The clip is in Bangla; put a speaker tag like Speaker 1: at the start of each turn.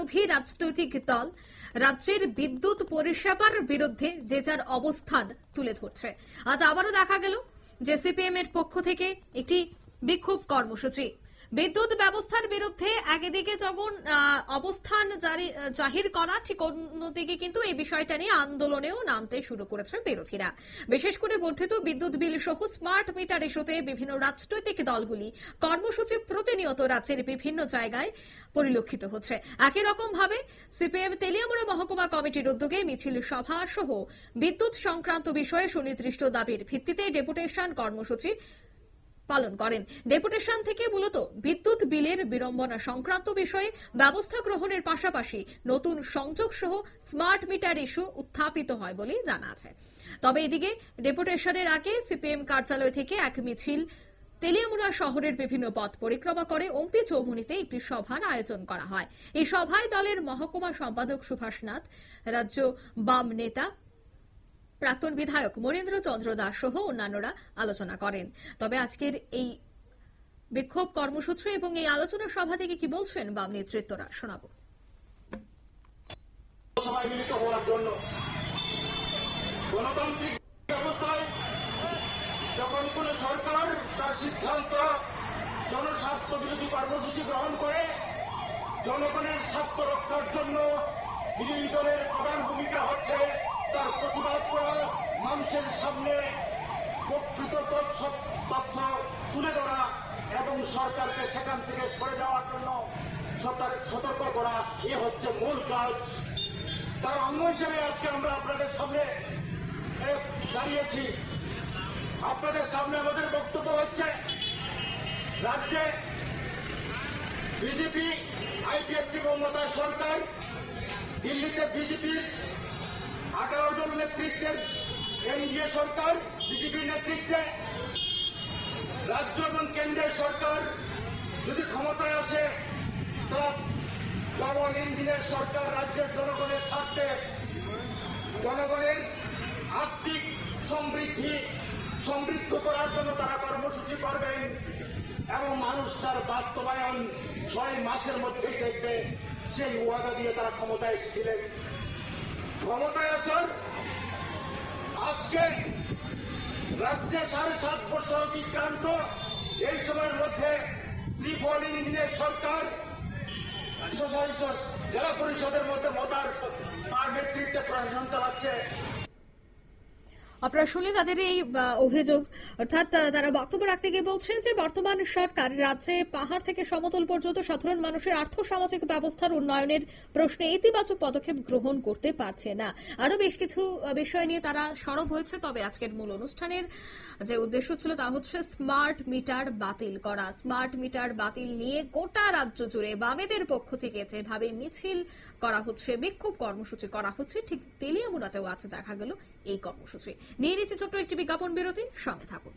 Speaker 1: বিরোধী রাজনৈতিক দল রাজ্যের বিদ্যুৎ পরিষেবার বিরুদ্ধে যে যার অবস্থান তুলে ধরছে। আজ আবারও দেখা গেল যে সিপিএম এর পক্ষ থেকে একটি বিক্ষোভ কর্মসূচি। বিদ্যুৎ ব্যবস্থার বিরুদ্ধে একদিকে যখন অবস্থান জাহির করা, ঠিক অন্যদিকে কিন্তু এই বিষয়টা নিয়ে আন্দোলনেও নামতে শুরু করেছে বিরোধীরা। বিশেষ করে বর্ধিত বিদ্যুৎ বিল সহ স্মার্ট মিটার ইস্যুতে বিভিন্ন রাজনৈতিক দলগুলি কর্মসূচি প্রতিনিয়ত রাজ্যের বিভিন্ন জায়গায় পরিলক্ষিত হচ্ছে। একই রকম ভাবে সিপিএম তেলিয়ামুড়া মহকুমা কমিটির উদ্যোগে মিছিল সভা সহ বিদ্যুৎ সংক্রান্ত বিষয়ে সুনির্দিষ্ট দাবির ভিত্তিতে ডেপুটেশন কর্মসূচি পালন করেন। ডেপুটেশন থেকে মূলত বিদ্যুৎ বিলের বিড়ম্বনা সংক্রান্ত বিষয়ে ব্যবস্থা গ্রহণের পাশাপাশি নতুন সংযোগ সহ স্মার্ট মিটার ইস্যু উত্থাপিত হয় বলে জানা আছে। তবে এদিকে ডেপুটেশনের আগে সিপিএম কার্যালয় থেকে এক মিছিল তেলিয়ামুড়া শহরের বিভিন্ন পথ পরিক্রমা করে ওমপি চৌমুহনীতে একটি সভার আয়োজন করা হয়। এই সভায় দলের মহকুমা সম্পাদক সুভাষ নাথ, রাজ্য বাম নেতা প্রাক্তন বিধায়ক মনীন্দ্র চন্দ্র দাস সহ অন্যান্যরা আলোচনা করেন। তবে আজকের এই বিক্ষোভ কর্মসূচি এবং এই আলোচনা সভা থেকে কি বলছেন বাম নেতৃত্বরা শোনাবো।
Speaker 2: গণতান্ত্রিক ব্যবস্থায় যখন কোন সরকার তার সিদ্ধান্ত জনস্বার্থ বিরোধী কর্মসূচি গ্রহণ করে, জনগণের স্বার্থ রক্ষার জন্য বিরোধী দলের প্রধান ভূমিকা হচ্ছে তার প্রতিবাদ করা, মানুষের সামনে প্রকৃত তথ্য তুলে ধরা এবং সরকারকে সেখান থেকে সরে যাওয়ার জন্য সতর্ক করা, এ হচ্ছে মূল কাজ। তার অঙ্গ হিসেবে আজকে আমরা আপনাদের সামনে দাঁড়িয়েছি। আপনাদের সামনে আমাদের বক্তব্য হচ্ছে, রাজ্যে বিজেপি আইপিএফটি মমতা সরকার, দিল্লিতে বিজেপির 18 জন নেতৃত্বের এনডিএ সরকার, বিজেপির নেতৃত্বে রাজ্য এবং কেন্দ্রের সরকার যদি ক্ষমতায় আসে, তা ডবল ইঞ্জিনের সরকার রাজ্যের জনগণের স্বার্থে জনগণের আর্থিক সমৃদ্ধ করার জন্য তারা কর্মসূচি করবেন এবং মানুষ তার বাস্তবায়ন 6 মাসের মধ্যেই দেখবে। সেই ওয়াদা দিয়ে তারা ক্ষমতায় এসেছিলেন। ক্ষমতায় আসার আজকে রাজ্যে 7.5 বছর অতিক্রান্ত, এই সময়ের মধ্যে ত্রিপল ইঞ্জিনের সরকার স্বশাসিত জেলা পরিষদের মধ্যে মতার নেতৃত্বে প্রশাসন চালাচ্ছে।
Speaker 1: আপনারা শুনলেন তাদের এই অভিযোগ, অর্থাৎ তারা বক্তব্য রাখতে গিয়ে বলছেন যে বর্তমান সরকার রাজ্যে পাহাড় থেকে সমতল পর্যন্ত সাধারণ মানুষের আর্থ সামাজিক ব্যবস্থার উন্নয়নের প্রশ্নে ইতিবাচক পদক্ষেপ গ্রহণ করতে পারছে না। আরো বেশ কিছু বিষয় নিয়ে তারা সরব হয়েছে। তবে আজকের মূল অনুষ্ঠানের যে উদ্দেশ্য ছিল তা হচ্ছে স্মার্ট মিটার বাতিল করা। স্মার্ট মিটার বাতিল নিয়ে গোটা রাজ্য জুড়ে বামেদের পক্ষ থেকে যেভাবে মিছিল করা হচ্ছে, বিক্ষোভ কর্মসূচি করা হচ্ছে, ঠিক তেলিয়ামুড়াতেও আজ দেখা গেল এই কর্মসূচি। নিয়ে নিচ্ছে ছোট্ট একটি বিজ্ঞাপন বিরতি, সঙ্গে থাকুন।